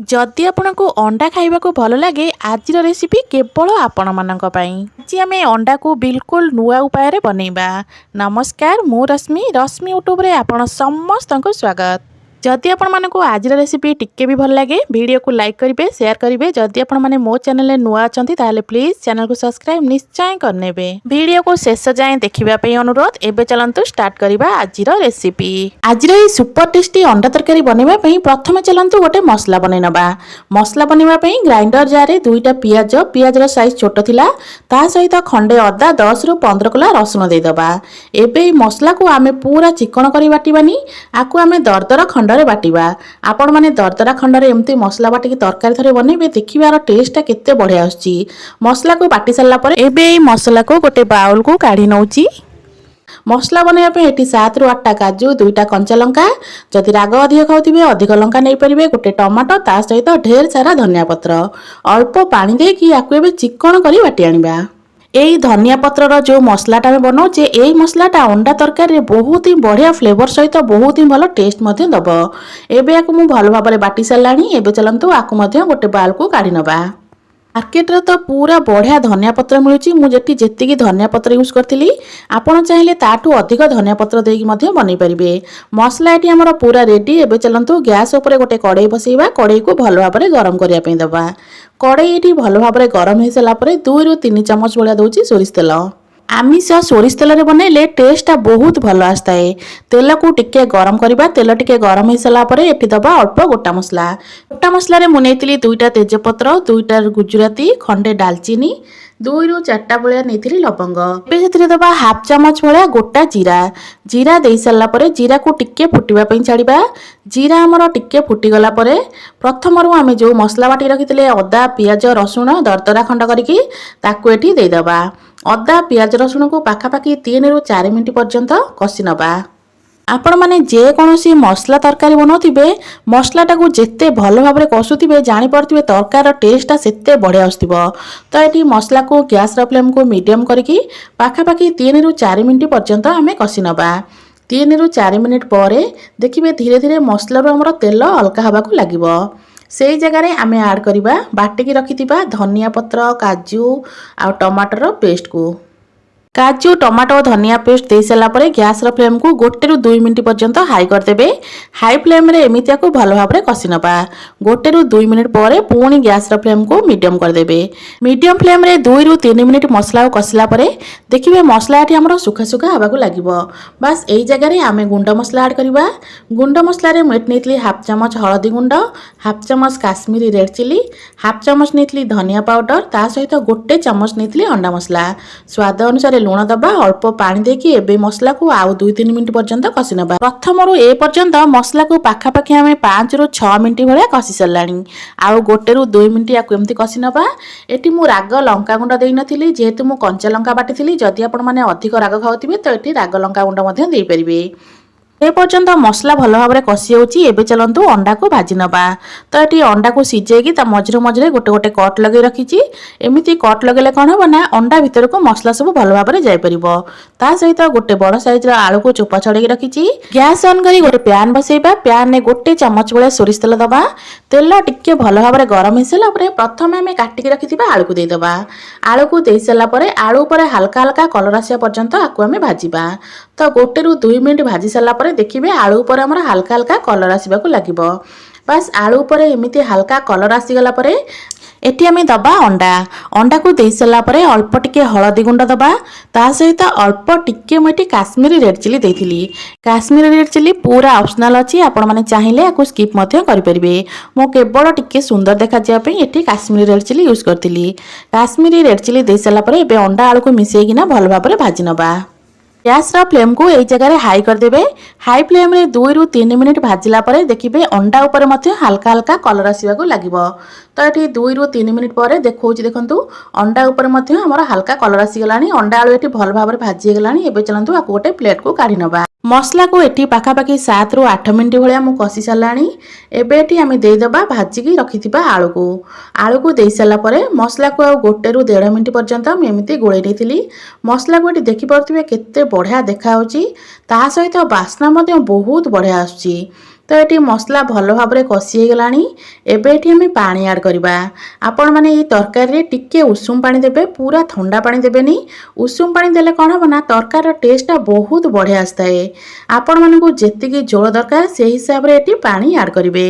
जदि आपको अंडा खाइबा भल लगे आज रेसिपी केवल आपण मानक पई। आज आम अंडा को बिल्कुल नुआ उपाय बनैबा। नमस्कार, मु रश्मि रश्मि यूट्यूब रे आपण समस्त को स्वागत। जदि आपण मानक आज रेसिपी टिके भी भल लगे वीडियो को लाइक करेंगे, शेयर करेंगे। जदि आपण माने मो चैनल नुआ अछंती ताले प्लीज चैनल को सब्सक्राइब निश्चय करनेबे। वीडियो को शेष जाए देखिबा पई अनुरोध। एबे चलंतु स्टार्ट करिबा आज रेसिपी। आज सुपर टेस्टी अंडा तरकारी बनैबा पई प्रथमे चलंतु गोटे मसला बनै नबा। मसला बनैबा पई ग्राइंडर जार रे दुईटा पियाज रो साइज छोट थिला, ता सहित खंडे अदा 10 रु 15 कला रसुन दे दबा। एबे मसला को आमे पूरा चिकन करी बाटिबानी, आकु आमे दरदर खंडरे बाटिबा। आपण माने दरदरा खंडरे एमती मसला बाटी की तरकारी थरे बनैबे, देखिबार टेस्टटा केते बढ़िया आछी। मसला को बाटी सल्ला परे एबे एई मसला को गोटे बाउल को काढी नउची। मसला बनैबा पे एटी 7 रु 8टा काजू, 2टा कंचा लंका, जदि राग अधिक खाउथिबे अधिक लंका नै परिबे, गोटे टमाटो, ता सहित ढेर सारा धनिया पत्र, अल्प पानी दे कि आकु एबे चिकन करी बाटी आनिबा। एई धनिया पत्रर जो मसलाटा में बनाऊे, एई मसलाटा अंडा तरकारी रे बहुत ही बढ़िया फ्लेवर सहित बहुत ही भल टेस्ट मध्य दब। एबे आकु मु भल भाबरे बाटी सारलानी। एबे चलंतु आकु मध्य गोटे बाउल को काढी नबा। मार्केट रे तो पूरा बढ़िया धनिया पत्र मिलुची। मु जेतिकी धनिया पत्र यूज करथिली, आपण चाहिले ताठू अधिक धनिया पत्र देकी मध्य बनै परिबे। मसला एटी हमर पूरा रेडी। एबे चलंतु गैस ऊपर गोटे कड़ाई बसैबा। कड़ाई को भल भाबरे गरम करिया पई दबा। कड़ाई एटी भल भाबरे गरम हे सला परे 2 रु 3 चमच भलिया दउची सोरिष तेल। आमिष सोरिष तेल रे बनैले टेस्टा बहुत भल आस्ताए। तेल को टिके गरम करिबा। तेल टिके गरम हे सला परे एटी दबा अल्प गोटा मसला। गोटा मसला रे मु नेतिली 2टा तेजपत्र, 2टा गुजराती, खंडे दालचीनी, 2 रु 4टा भलिया नेतिली लवंग। एबे सेतिरे दबा हाफ चमच भलिया गोटा जीरा। जीरा देई सल्ला परे जीरा को टिके फुटिबा पई छाड़िबा। जीरा हमर टिके फुटी गला परे प्रथमरु आमे जो मसला बाटी रखितले अदा, पियाज, रसुण दरदरा खंड करिकी ताकू एठी देई दबा। अदा, पियाज, रसुण को पाखापाखि 3 रु 4 मिनिट पर्यंत कषि नबा। आपण माने जे कोनोसी मसला तरकारी बनाउथिबे, मसलाटा को जेते भल भाबरे कषुथिबे जानि परथिबे तरकार टेस्टटा सेते बढ़िया आस्थिबो। तो एठी मसला को गैस र फ्लेम को मीडियम करिकी पाखापाखि 3 रु 4 मिनिट पर्यंत आमे कषि नबा। 3 रु 4 मिनिट परे देखिबे धीरे धीरे मसला रो हमर तेल हल्का हबा को लागिबो। सेई जगह रे आमे ऐड करिबा बाटी की रखिथिबा धनिया पत्र, काजू आ टमाटर पेस्ट को। काजू, टमाटो और धनिया पेस्ट दे सारा परे गैस र फ्लेम को 1 रु 2 मिनिट पर्यंत हाई कर देबे। हाई फ्लेम रे एमितिया को भल भाबरे कषि नबा। 1 रु 2 मिनिट परे पुणी गैस र फ्लेम को मीडियम कर देबे। मीडियम फ्लेम रे 2 रु 3 मिनिट मसला को कषिला परे देखिबे मसला एठी हमर सुखा सुखा हबा को लागिबो। बस एई जगह रे आमे गुंड मसला ऐड करिबा। गुंड मसला रे मेट नेतली हाफ चमच हळदी गुंड, हाफ चमच काश्मीरी रेड चिली, हाफ चमच नेतली धनिया पाउडर, ता सहित गोटे चमच नेतली अंडा मसला। स्वाद अनुसार लुण दबा। अल्प पानी देकी एबे मसला को आउ 2-3 मिनिट पर्यंत कषि नबा। प्रथमरु ए पर्यंत मसला को पाखापाखि आमे 5 रु 6 मिनिट भलिया कषि सरलानी। आउ 1 रु 2 मिनिट याकु एमती कषि नबा। एटी मु राग लंका गुंड देई नथिली, जेहेतु मु कंचा लंका बाटिथिली। जदि आपण माने अधिक राग खाउथिबे तो एटी राग लंका गुंड मध्ये देई परिबे। ए पर्यंत मसला भल भाबरे कषि होउची। एबे चलंतु अंडा को भाजी नबा। तो एटी अंडा को सिजेकी ता मझरे मझरे गोटे गोटे कट लगे रखिची। एमिति कट लगेले कोन हो ना अंडा भितर को मसला सब भल भाबरे जाय परिबो। ता सहित गोटे बड़ साइज रा आलू को चोपा छडेकी रखिची। गैस ऑन करी गोटे पैन बसैबा। पैन ने गोटे चमच भले सोरिष तेल दबा। तेल टिके भल भाबरे गरम हेसला परे प्रथमे हमें काटिकी रखिथिबा आलू को देई दबा। आलू को देई सला परे आलू ऊपर हल्का हल्का कलर आसिया पर्यंत आकु हमें भाजीबा। तो 1 रु 2 मिनिट भाजी सला परे देखिबे आलू ऊपर हमर हल्का हल्का कलर आसीबा को लागिबो। बस आलू ऊपर एमिति हल्का कलर आसी गला परे एटी हमें दबा अंडा। अंडा को देई सला परे अल्प टिके हळदी गुंड दबा। ता सहित अल्प टिके मोटी काश्मीरी रेड चिली देइथिली। काश्मीरी रेड चिली पूरा ऑप्शनल अछि, आपण माने चाहिले आकु स्किप मध्य करि परिबे। मो केवल टिके सुंदर देखा जिया पे एटी काश्मीरी रेड चिली यूज करथिली। काश्मीरी रेड चिली देई सला परे एबे अंडा आलू को मिसेइकिना भल भाबरे भाजी नबा। गैस रा फ्लेम को एई जगह रे हाई कर देबे। हाई फ्लेम रे 2 रु 3 मिनिट भाजिला परे देखिबे अंडा ऊपर मथे हल्का हल्का कलर आसीबा को लागिबो। तो एठी 2 रु 3 मिनिट परे देखौची देखंतु अंडा ऊपर मथे हमर हल्का कलर आसी गलानी। अंडा आलू एठी भल भाबरे भाजी गलानी। एबे चलंतु आकु गोटे प्लेट को काढी नबा। मसला को एठी पाखापाखि 7 रु 8 मिनिट भलिया मु कषि सारलानी। एबे एठी आमे देई दबा भाजिकी रखिथिबा आलू को देई सारला परे मसला को 1 रु 1.5 मिनिट पर्यंत हम एमिति गोळै देथिली। मसला को एठी देखि परथिबे केते बढ़िया देखा होची, ता सहित बास्ना मध्ये बहुत बढ़िया आछी। तो ये मसला भल भाव में कषि होगलानी। एबे एठी आमे पानी ऐड करबा। आपण माने ये तरकारी रे टिके उषुम पानी देबे, पूरा ठंडा पानी देबेनी। उषुम पानी देले कोन हो ना तरकारी टेस्ट बहुत बढ़िया आस्ताए। आपण मानकु जेतिकी झोल दरकार से हिसाब रे एठी पानी ऐड करिवे।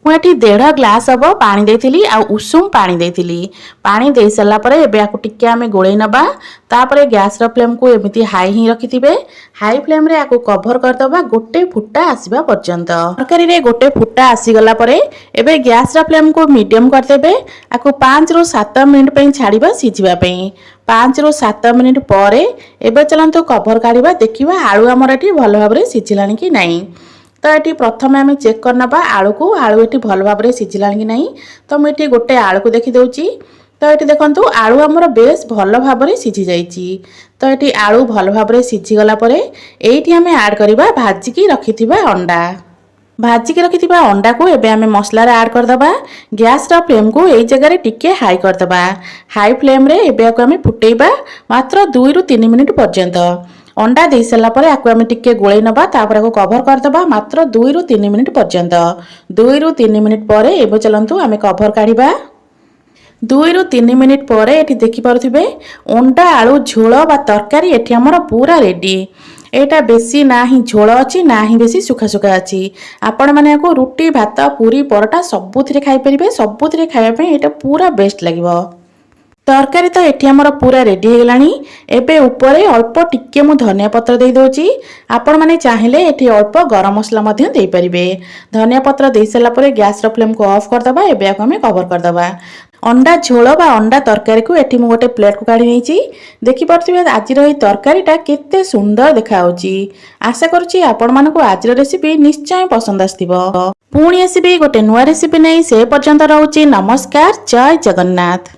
मुझे 1.5 ग्लास हम पानी देती आ उषुम पानी देती। पानी दे सारा पर एबे टिके आमे गोळेई नबा। तापरे गैस रो फ्लेम को एमिति हाई ही रखिथिबे। हाई फ्लेम रे आकु कवर कर दबा गोटे फुटा आसीबा पर्यंत। तरकारी रे गोटे फुटा आसी गला परे एबे गैस रो फ्लेम को मीडियम कर देबे। आकु 5 रु 7 मिनिट पई छाड़ीबा सिझिबा पई। 5 रु 7 मिनिट परे एबे चलंतु कवर काढिबा, देखिबा आलू हमर एठी भलो भाबरे सिझिलानी कि नाही। तो ये प्रथम आम चेक करनबा आलू को, आलू ये भल भाव में सिझिला कि नहीं। तो मुझे गोटे आलू को देखीदे। तो ये देखु आलू आमर बेस भल भाव में सिझी जाइए। तो ये आलू भल भाव में सिझीगला ये आम ऐड करवा भाजिकी रखिथिबा अंडा। भाजिकी रखिथिबा अंडा को एबे आमे मसला रे ऐड करदबा। गैस रो फ्लेम को एई जगह टिके हाई करदबा। हाई फ्लेम रे एबे आमे फुटेइबा मात्र 2 रु 3 मिनिट पर्यंत। अंडा दे सारा पर आकु आमे टिके गोळेई नबा, तापर आकु कवर करदबा मात्र 2 रु 3 मिनिट पर्यंत। 2 रु 3 मिनिट पर एबे चलंतु आमे कवर काढिबा। 2 रु 3 मिनिट पर एठी देखि पारुथिबे अंडा आलू झोल बा तरकारी एठी हमर पूरा रेडी। एटा बेसी ना ही झोल अच्छी ना ही बेसी सुखा सुखा अच्छी। आपण माने को रुटी भात पूरी परोटा सबुथिरे खाई परिबे। सबुथिरे खाଇବା ପାଇଁ एटा पूरा बेस्ट लागिवो। तरकारी तो एठी हमर पूरा रेडी हो गलानी। एबे ऊपर अल्प टिके मु धनिया पत्र दे दोची। आपण माने चाहिले एठी अल्प गरम मसला मध्य दे परिबे। धनिया पत्र दे सला परे गैस रो फ्लेम को ऑफ कर दबा। एबे आको हमें कवर कर दबा। अंडा झोल बा अंडा तरकारी को एठी मु गोटे प्लेट को काढी नेची। देखि परथिबे आजिर एई तरकारीटा केते सुंदर देखा होची। आशा करूची आपण मानको आजिर रेसिपी निश्चय पसंद आस्तिबो। पुणी आसीबे गोटे नुआ रेसिपी नै। से पर्यंत रहउची नमस्कार, जय जगन्नाथ।